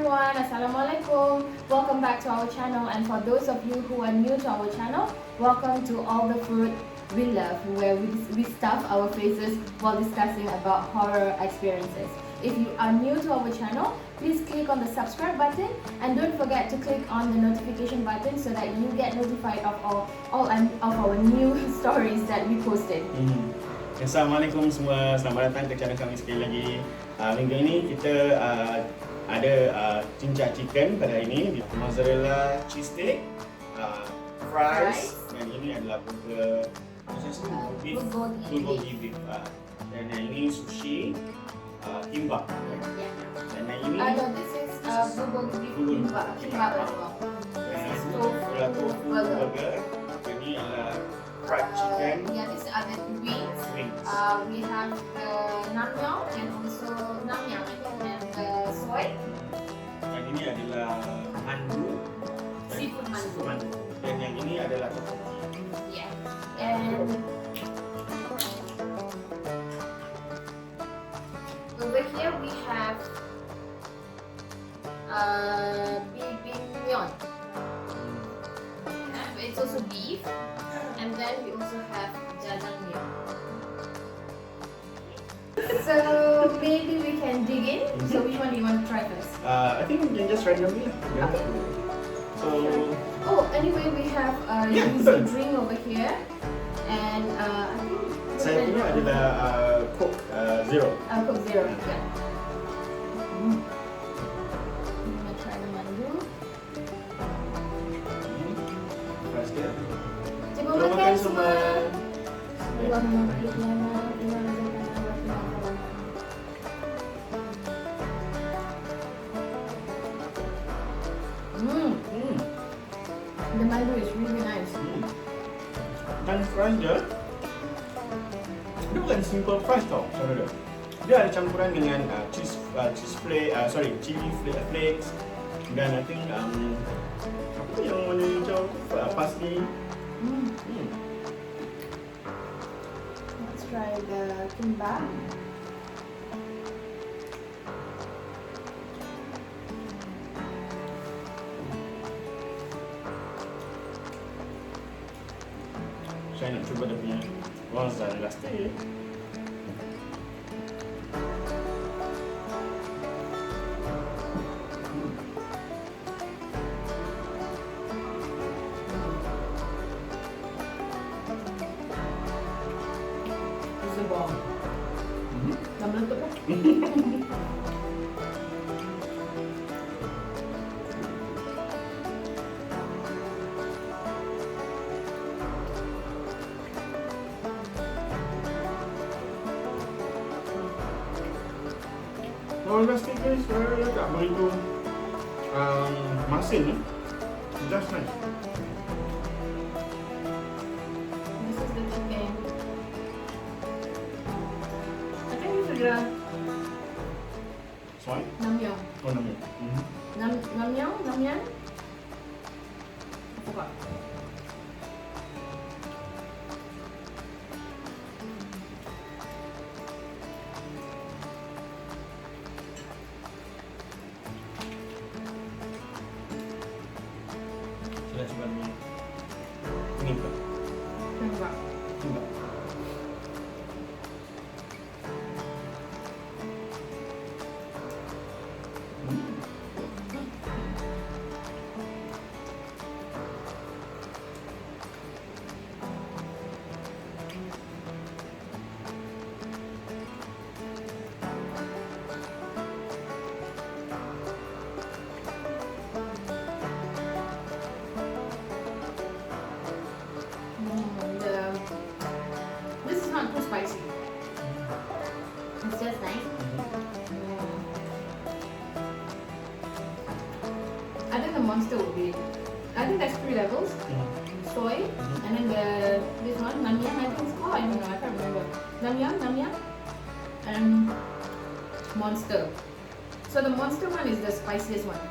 everyone, Assalamualaikum. Welcome back to our channel, and for those of you who are new to our channel, welcome to All the Food We Love, where we stuff our faces while discussing about horror experiences. If you are new to our channel, please click on the subscribe button and don't forget to click on the notification button so that you get notified of all of our new stories that we posted. Assalamualaikum semua, selamat datang ke channel kami sekali lagi. Minggu ini kita ada Jinjja Chicken pada hari ini, mozzarella cheese steak, fries, dan ini adalah burger bulgogi beef, dan yang ini sushi, kimbap, dan yang ini this is bulgogi beef kimbap as well. This is tofu burger, dan ini adalah fried chicken. Yeah, these are the wings. We have the namyang and also namyang and soy. Yang ini adalah mandu, Seafood mandu. Dan yang ini adalah tofu. Yeah. And over here we have bibimyeon. It's also beef. And then we also have jjajangmyeon. So maybe we can dig in. So which one do you want to try first? I think we can just randomly. Yeah. Okay. So. Oh, anyway, we have yuzu drink over here, and I think Saya punya adalah Coke Zero. Coke Zero. Yeah. I'm gonna try the mandu. Fresh dia. Terima kasih semua. The mandu is really nice. Dan fries dia bukan simple fries tau cara dia. Dia ada campuran dengan chili flakes, dan I think apa yang warna hijau, parsley. Let's try the kimbap. Saya nak cuba dia punya mozzarella steak. It's a bomb. Dah meletup kan? Mozzarella steak ni saya tak begitu masin ni. Just nice. This is the chicken. I think this is the Soy? namyang. Oh, namanya. Namyang? I forgot. Saya cuba ni. Ini apa? Kimbap. Kimbap. This is not too spicy. It's just nice. I think the monster would be. I think there's 3 levels. Soy, and then this one namyang. I think it's called. I don't know. I can't remember. Namyang, and monster. So the monster one is the spiciest one.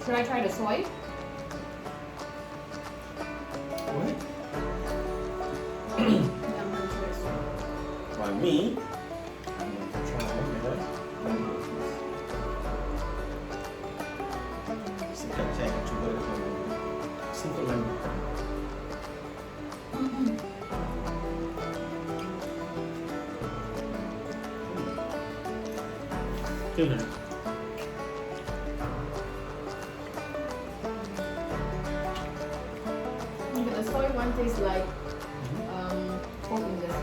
Should I try the soy? What? me, I'm going to try the mango. Sekejap saya akan cuba dengan seafood mango. Okay. The soy one tastes like pork fingers.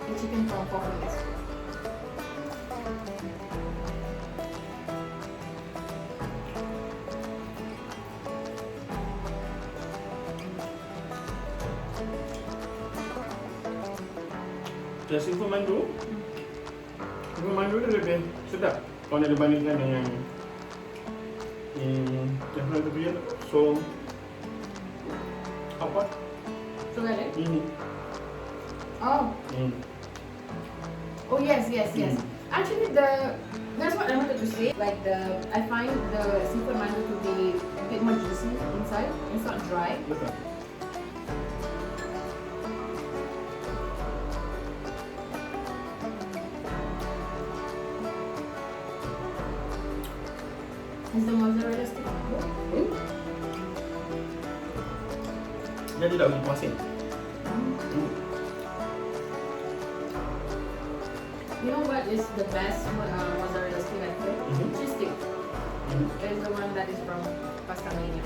The chicken from pork fingers. Seafood mango. Seafood mango dia lebih sedap kalau dia dibandingkan dengan yang lain tu dia. So apa? So like Oh. Oh yes. Actually, that's what I wanted to say. Like I find the seafood mango to be a bit more juicy inside. It's not dry. Betul. Is the mozzarella stick good? Dia tidak begitu masin. You know what is the best mozzarella stick I think? Cheese stick. It's the one that is from Pastamania.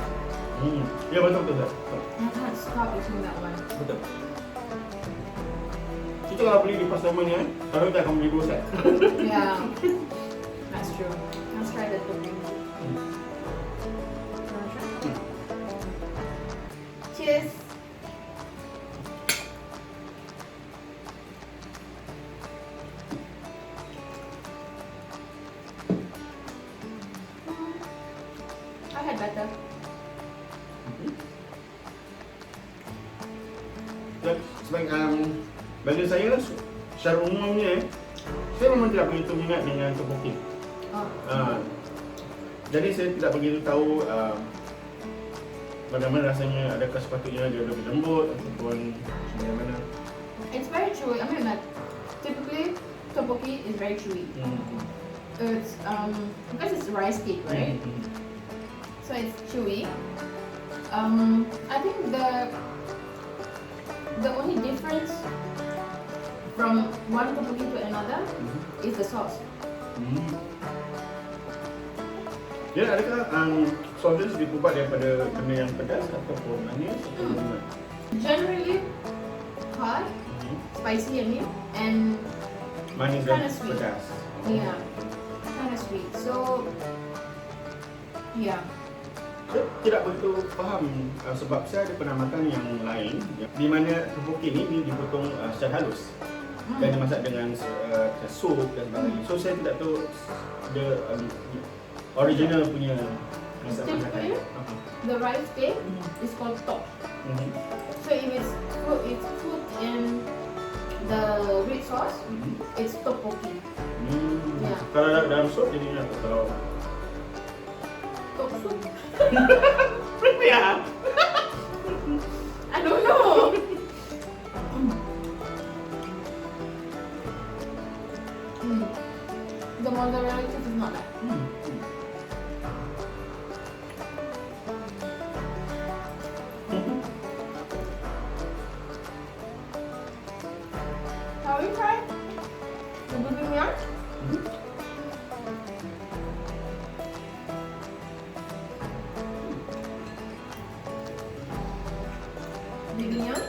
Ya betul. I can't stop eating that one. Betul. Kita kalau beli di Pastamania, kalau kita akan beli 2 set. Yeah, that's true. Let's try the topping. Cheers. I had better. Bagi saya, secara umumnya, saya memang tidak begitu minat dengan tteokbokki. Jadi saya tidak begitu tahu bagaimana rasanya, adakah sepatutnya dia lebih lembut ataupun bagaimana. It's very chewy. I mean, like typically tteokbokki is very chewy. It's because it's rice cake, right? So it's chewy. I think the only difference from one tteokbokki to another is the sauce. Ya, adakah sos dia sedikit berubah daripada benda yang pedas ataupun manis atau bagaimana? Generally hot, spicy and Manis kinda dan sweet. pedas. Yeah, kind of sweet. So yeah. Saya tidak begitu faham sebab saya ada pernah makan yang lain di mana tteokbokki ni dipotong secara halus dan dimasak dengan sup dan sebagainya. So saya tidak tahu the original punya masakan. Typically, the rice cake is called top. So if it's cooked in the red sauce, it's tteokbokki. Yeah. Kalau dalam sup jadinya apa? Kalau Top soup? ya. I don't know. The mozzarella cheese is not that. Shall we try the bibimbap? Bibimbap?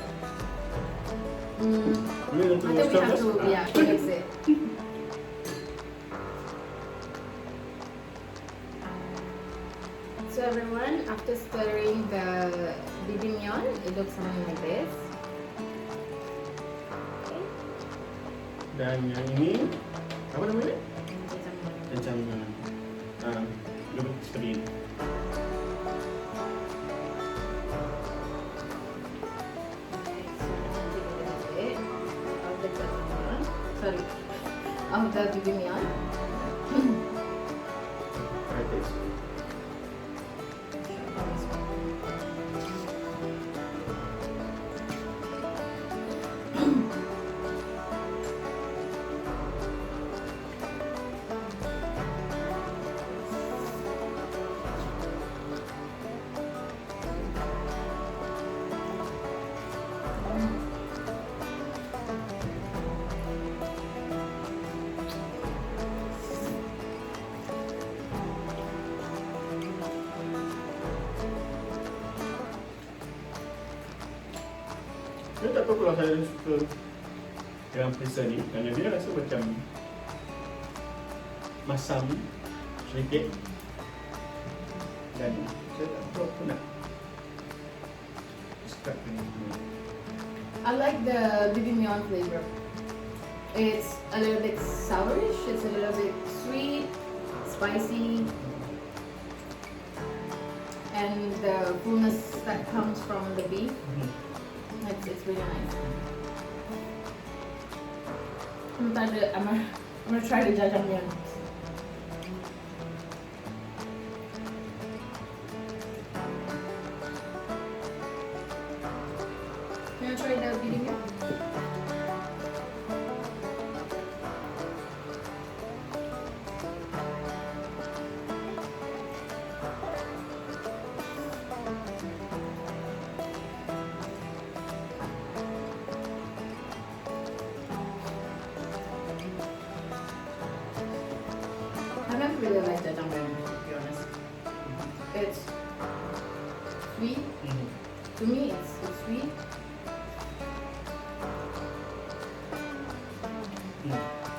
Ini untuk I think we have to, stir-fry. yeah, mix it. So everyone, after stirring the bibimbap, it looks something like this. Dan yang ini apa namanya? Jangan lebih seperti ini. Sorry, of the bibimbap. Right, taste. Saya tak tahu kalau saya suka dengan pizza ni, kerana dia rasa macam masam sedikit. Dan saya tak tahu apa nak describekan ini. I like the bibimbap flavor. It's a little bit sourish, it's a little bit sweet, spicy, and the fullness that comes from the beef. It's really nice. I'm gonna try the jajangmyeon. Can you try the bibimbap? I don't really like jajangmyeon, to be honest. It's sweet. To me, it's sweet.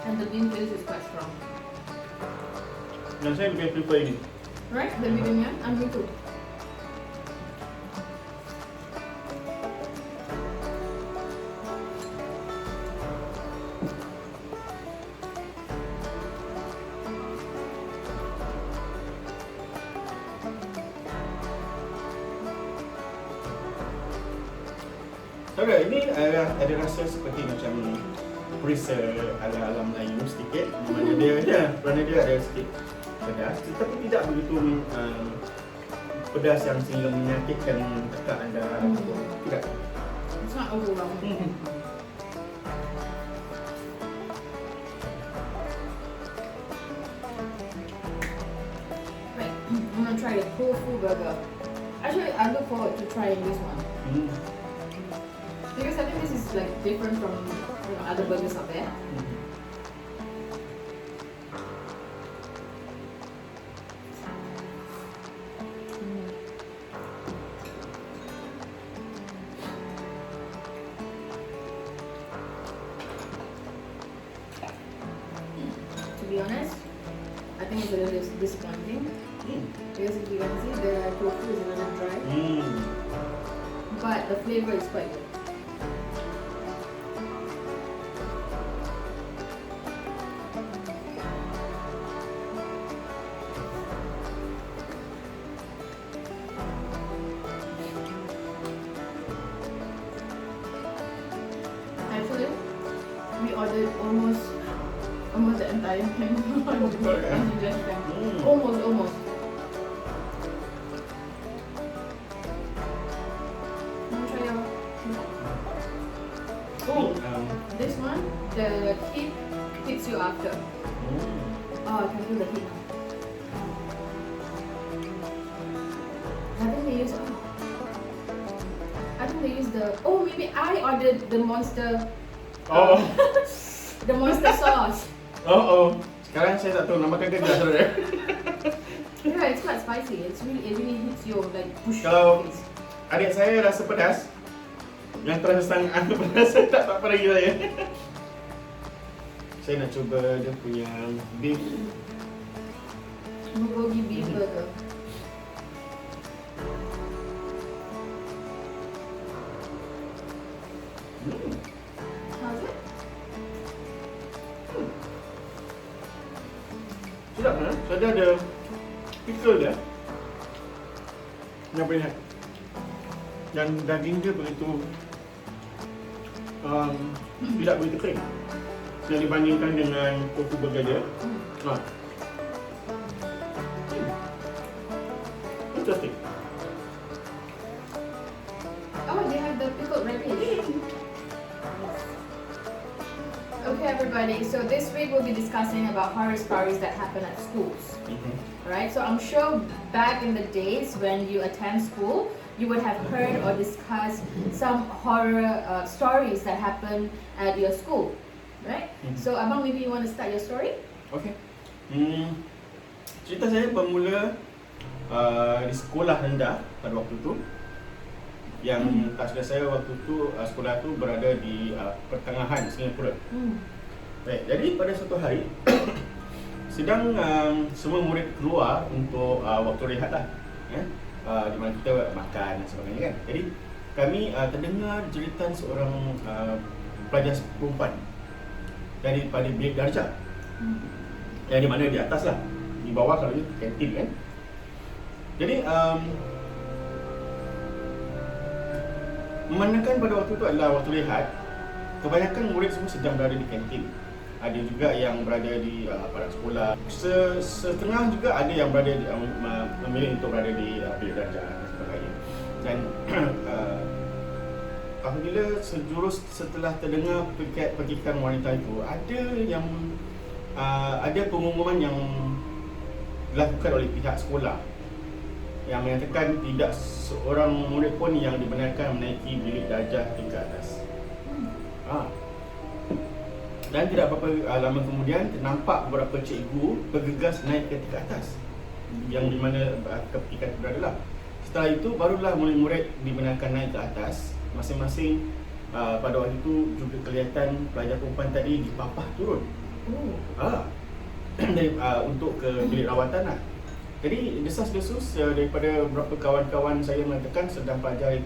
And the bean taste is quite strong. Dan saya lebih prefer ini. Right? The bibimbap? And me too. Okay, ini ada rasa seperti macam perisa ala Melayu sedikit, di mana dia ada sikit pedas, tetapi tidak begitu pedas yang sehingga menyakitkan tekak anda. Tidak. It's not overwhelming. Right, I'm gonna try the tofu burger. Actually, I look forward to trying this one. Because I think this is like different from other burgers out there. To be honest, I think it's a little disappointing. Because if you can see, the tofu is a little dry. But the flavor is quite good. Actually, we ordered almost the entire thing on Jinjja Chicken. Almost. Wanna try your? Oh, this one, the heat hits you after. Oh, I can feel the heat now. I think they use the. Oh, maybe I ordered the monster. The monster sauce. Sekarang saya tak tahu namakan ke tidak saudara. Yeah, it's quite spicy. It really hits you like push. Kalau adik saya rasa pedas, yang terasa sangat pedas, saya tak apa lagi saya. Saya nak cuba dia punya beef. Bulgogi beef burger. How's it? Sedap kan? So dia ada pickle dia yang boleh. Dan daging dia begitu tidak begitu kering yang dibandingkan dengan tofu burger dia. Interesting. Oh, they have the pickled radish. Okay, everybody. So this week we'll be discussing about horror stories that happen at schools. Right? So I'm sure back in the days when you attend school, you would have heard or discussed some horror stories that happen at your school, right? So Abang, maybe you want to start your story? Okay. Cerita saya bermula di sekolah rendah pada waktu tu. Yang tak salah saya waktu tu sekolah tu berada di pertengahan Singapura. Baik, jadi pada suatu hari sedang semua murid keluar untuk waktu rehat lah, di mana kita makan dan sebagainya kan. Jadi kami terdengar jeritan seorang pelajar perempuan daripada bilik darjah, yang di mana di atas lah, di bawah kalau itu kantin kan. Jadi memandangkan pada waktu itu adalah waktu rehat, kebanyakan murid semua sedang berada di kantin. Ada juga yang berada di paras sekolah. Setengah juga ada yang berada di, memilih untuk berada di bilik darjah dan sebagainya. Dan apabila sejurus setelah terdengar petikan wanita itu, ada pengumuman yang dilakukan oleh pihak sekolah yang menyatakan tidak seorang murid pun yang dibenarkan menaiki bilik darjah tingkat atas. Dan tidak berapa lama kemudian nampak beberapa cikgu bergegas naik ke tingkat atas, yang di mana ketika itu berada lah. Setelah itu barulah murid-murid dibenarkan naik ke atas. Masing-masing pada waktu itu juga kelihatan pelajar perempuan tadi dipapah turun untuk ke bilik rawatan lah. Jadi desas-desus daripada beberapa kawan-kawan saya mengatakan sedang pelajar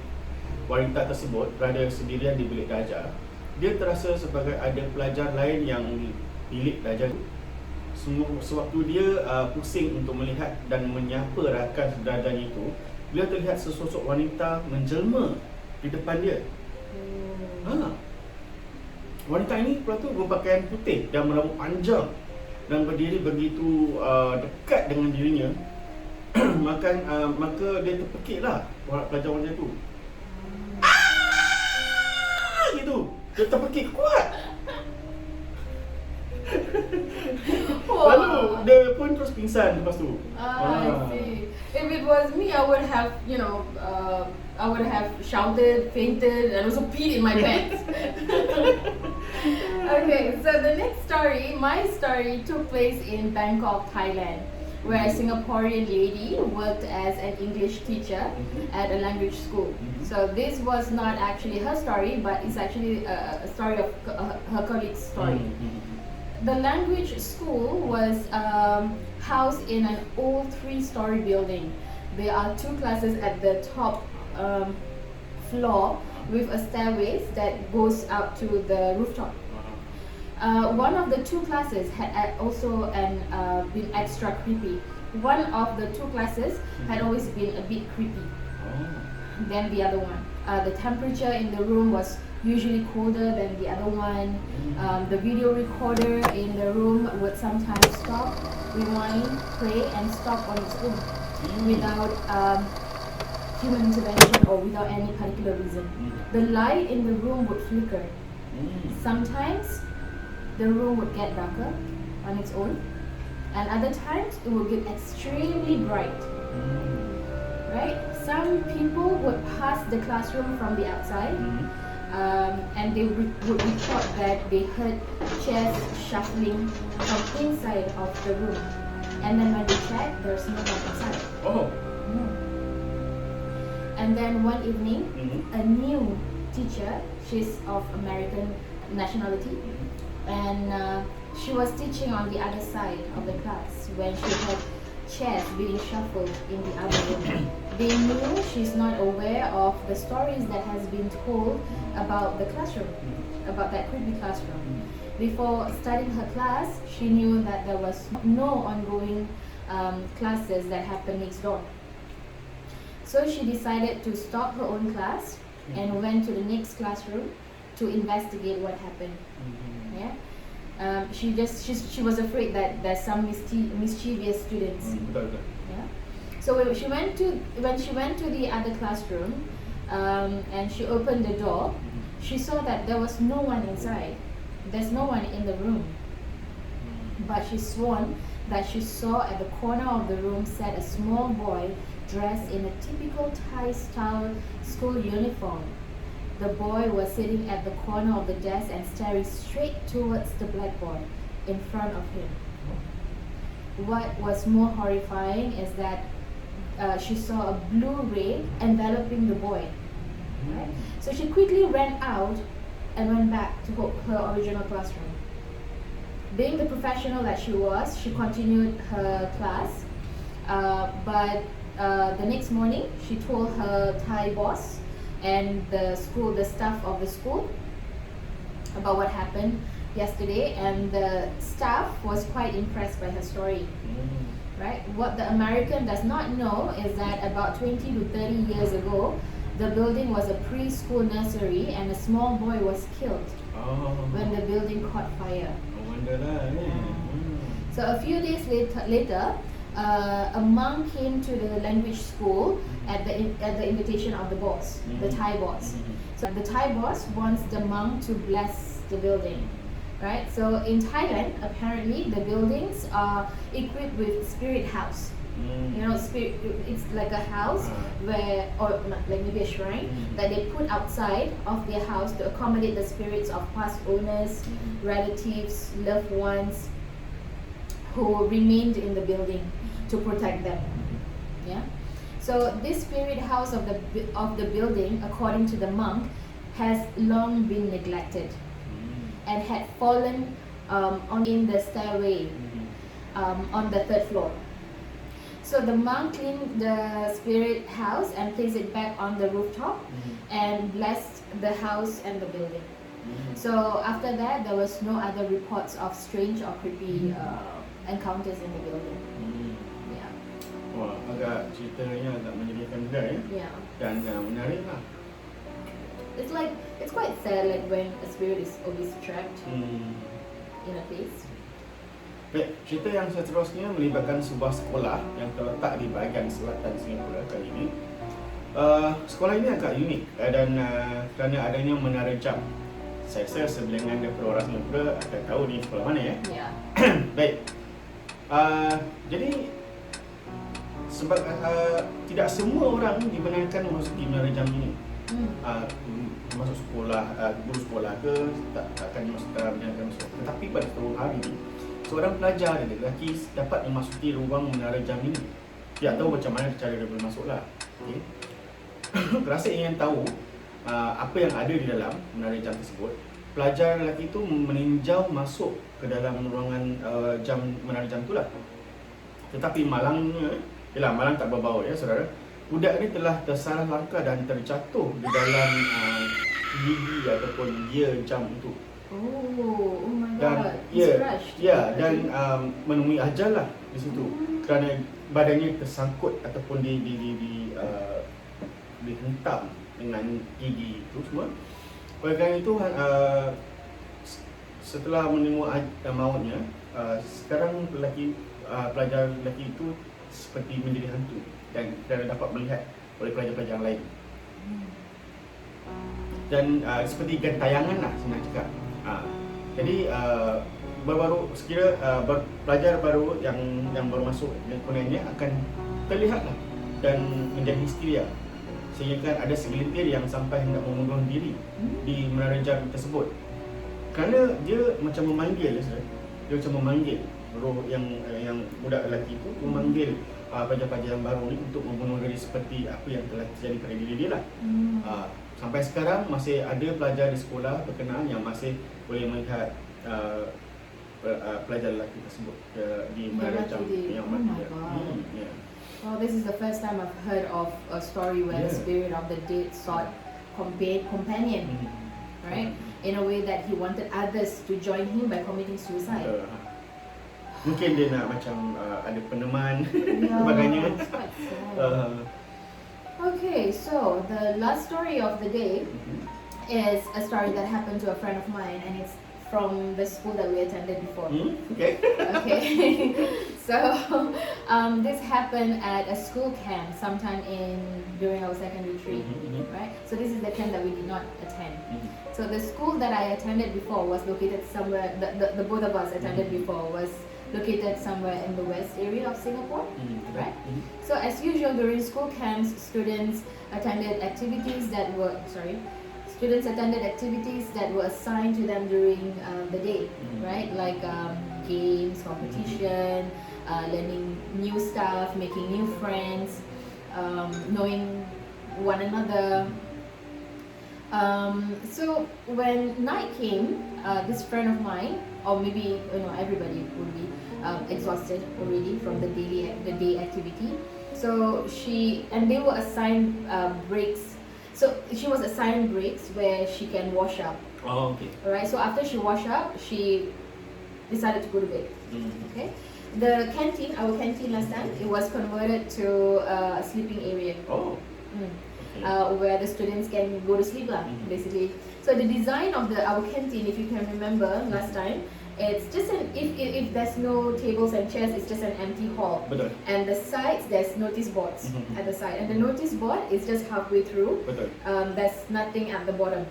wanita tersebut berada sendirian di bilik darjah. Dia terasa sebagai ada pelajar lain yang di bilik darjah itu. Sewaktu dia pusing untuk melihat dan menyapa rakan darjahnya itu, dia terlihat sesosok wanita menjelma di depan dia. Wanita ini pula tu berpakaian putih dan berambut panjang dan berdiri begitu dekat dengan dirinya. Maka dia terpekiklah pelajar wanita itu. Gitu. Dia terpekik kuat. Lalu dia pun terus pingsan lepas tu. I see. If it was me, I would have, I would have shouted, fainted, and also peed in my pants. Okay, so the next story, my story took place in Bangkok, Thailand, where a Singaporean lady worked as an English teacher at a language school. So this was not actually her story, but it's actually a story of her colleague's story. The language school was housed in an old 3-story building. There are 2 classes at the top floor with a stairway that goes out to the rooftop. One of the 2 classes had also been extra creepy. One of the 2 classes had always been a bit creepy than the other one. The temperature in the room was usually colder than the other one. The video recorder in the room would sometimes stop, rewind, play, and stop on its own without human intervention or without any particular reason. The light in the room would flicker. Sometimes the room would get darker on its own, and other times it would get extremely bright. Right? Some people would pass the classroom from the outside, and they would report that they heard chairs shuffling from inside of the room. And then when they checked, there's no one inside. And then one evening, a new teacher, she's of American nationality, and she was teaching on the other side of the class when she heard chairs being shuffled in the other room. They knew she's not aware of the stories that has been told about the classroom, about that creepy classroom. Before starting her class, she knew that there was no ongoing classes that happened next door. So she decided to stop her own class and went to the next classroom to investigate what happened. She was afraid that there's some mischievous students. So when she went to the other classroom and she opened the door, she saw that there was no one inside. There's no one in the room. But she sworn that she saw at the corner of the room sat a small boy dressed in a typical Thai-style school uniform. The boy was sitting at the corner of the desk and staring straight towards the blackboard in front of him. What was more horrifying is that she saw a blue ray enveloping the boy. So she quickly ran out and went back to her original classroom. Being the professional that she was, she continued her class, but the next morning she told her Thai boss and the staff of the school about what happened yesterday, and the staff was quite impressed by her story. Right? What the American does not know is that about 20 to 30 years ago, the building was a preschool nursery and a small boy was killed when the building caught fire. So a few days later, a monk came to the language school at the invitation of the boss, the Thai boss. So the Thai boss wants the monk to bless the building. Right? So in Thailand, apparently the buildings are equipped with spirit house. You know, spirit, it's like a house where, or like maybe a shrine that they put outside of their house to accommodate the spirits of past owners, relatives, loved ones who remained in the building to protect them. Yeah. So this spirit house of the building, according to the monk, has long been neglected and had fallen in the stairway on the third floor. So the monk cleaned the spirit house and placed it back on the rooftop and blessed the house and the building. So after that, there was no other reports of strange or creepy encounters in the building. Yeah. Wah, agak ceritanya agak menyedihkan juga ya. Yeah. Dan menarik lah. It's quite sad, like when a spirit is always trapped in a place. Baik, cerita yang seterusnya melibatkan sebuah sekolah yang terletak di bahagian selatan Singapura kali ini. Sekolah ini agak unik dan kerana adanya menara jam. Saya rasa sebilangan daripada orang Singapura akan tahu ni sekolah mana ya. Yeah. Baik. Jadi sebab tidak semua orang dibenarkan memasuki menara jam ini. Masuk sekolah, guru sekolah ke tak akan masuk dalam menara jam. Tetapi pada satu hari ini, seorang pelajar lelaki dapat memasuki ruang menara jam ini. Dia tahu macam mana cara dia boleh masuklah. Okay. Rasa ingin tahu apa yang ada di dalam menara jam tersebut. Pelajar lelaki itu meninjau masuk ke dalam ruangan menara jam itulah. Tetapi malangnya, malang tak berbau ya saudara. Budak ini telah tersalah langkah dan terjatuh di dalam gigi ataupun gear jam itu. Oh my dan, god. Dan menemui ajal lah di situ kerana badannya tersangkut ataupun dihentam dengan gigi itu semua. Oleh kerana itu setelah menemui mautnya, sekarang pelajar lelaki itu seperti menjadi hantu dan dapat melihat oleh pelajar-pelajar lain. Dan seperti gentayangan lah senang cakap. Jadi baru-baru sekira pelajar baru yang baru masuk dan kononnya akan terlihatlah dan menjadi histeria sehingga ada segelintir yang sampai hendak membunuh diri di menara jam tersebut. Kerana dia macam memanggil, dia macam memanggil roh yang budak lelaki itu memanggil pelajar-pelajar yang baru ni untuk membunuh diri seperti apa yang telah terjadi pada diri dia lah. Sampai sekarang masih ada pelajar di sekolah berkenaan yang masih boleh melihat pelajar lelaki tersebut di menara jam yang mati. Well, this is the first time I've heard of a story where the spirit of the dead sought companion, right? In a way that he wanted others to join him by committing suicide. Mungkin dia nak macam ada peneman sebagainya. Okay, so the last story of the day is a story that happened to a friend of mine, and it's from the school that we attended before. Okay. So this happened at a school camp sometime during our second retreat, right? So this is the camp that we did not attend. So the school that I attended before was located somewhere. The both of us attended before was located somewhere in the west area of Singapore, right? So as usual during school camps, students attended activities that were assigned to them during the day, right? Like games, competition, learning new stuff, making new friends, knowing one another. So when night came, this friend of mine, or maybe everybody would be exhausted already from the day activity. So they were assigned breaks. So she was assigned breaks where she can wash up. Oh, okay. Alright. So after she washed up, she decided to go to bed. Okay. The canteen, our canteen last time, it was converted to a sleeping area. Oh. Where the students can go to sleep basically. So the design of our canteen, if you can remember last time, it's just if there's no tables and chairs, it's just an empty hall. Betul. And the sides, there's notice boards at the side, and the notice board is just halfway through. Betul. There's nothing at the bottom.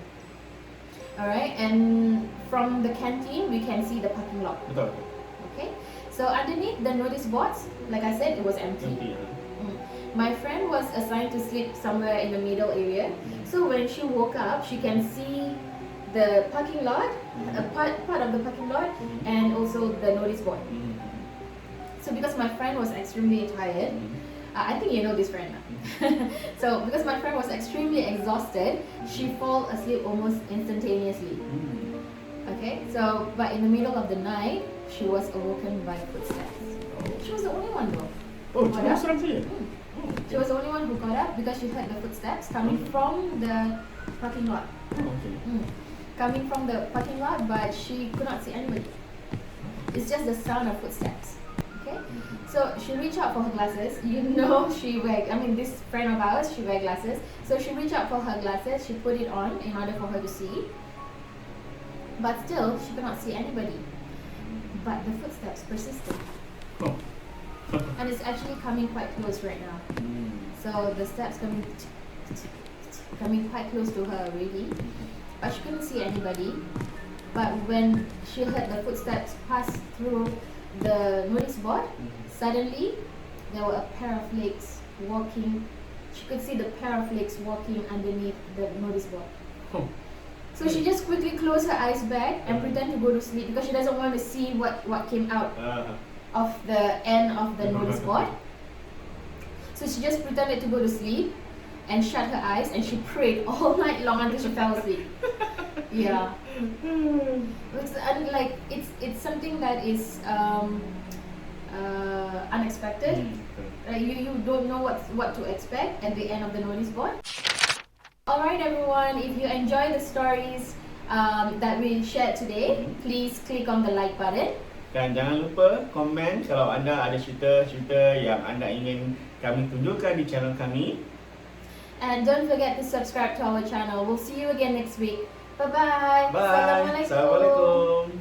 All right, and from the canteen we can see the parking lot. Betul. Okay, so underneath the notice boards, like I said, it was empty. My friend was assigned to sleep somewhere in the middle area. So when she woke up, she can see the parking lot, a part of the parking lot, and also the notice board. So because my friend was extremely tired, I think you know this friend. So because my friend was extremely exhausted, she fell asleep almost instantaneously. Okay, so but in the middle of the night, she was awoken by footsteps. She was the only one though. Oh, cuma seorang saja? She was the only one who got up because she heard the footsteps coming from the parking lot. Coming from the parking lot, but she could not see anybody. It's just the sound of footsteps. Okay, so she reached out for her glasses. This friend of ours, she wear glasses. So she reached out for her glasses. She put it on in order for her to see. But still, she could not see anybody. But the footsteps persisted. And it's actually coming quite close right now. So the steps coming quite close to her already. But she couldn't see anybody. But when she heard the footsteps pass through the notice board, suddenly there were a pair of legs walking. She could see the pair of legs walking underneath the notice board. So she just quickly closed her eyes back and pretend to go to sleep because she doesn't want to see what came out of the end of the notice board. So she just pretended to go to sleep and shut her eyes, and she prayed all night long until she fell asleep. Yeah. It's something that is unexpected. You don't know what to expect at the end of the notice board. Alright everyone, if you enjoy the stories that we shared today, please click on the like button. Dan jangan lupa komen kalau anda ada cerita-cerita yang anda ingin kami tunjukkan di channel kami. And don't forget to subscribe to our channel. We'll see you again next week. Bye-bye. Bye. Assalamualaikum.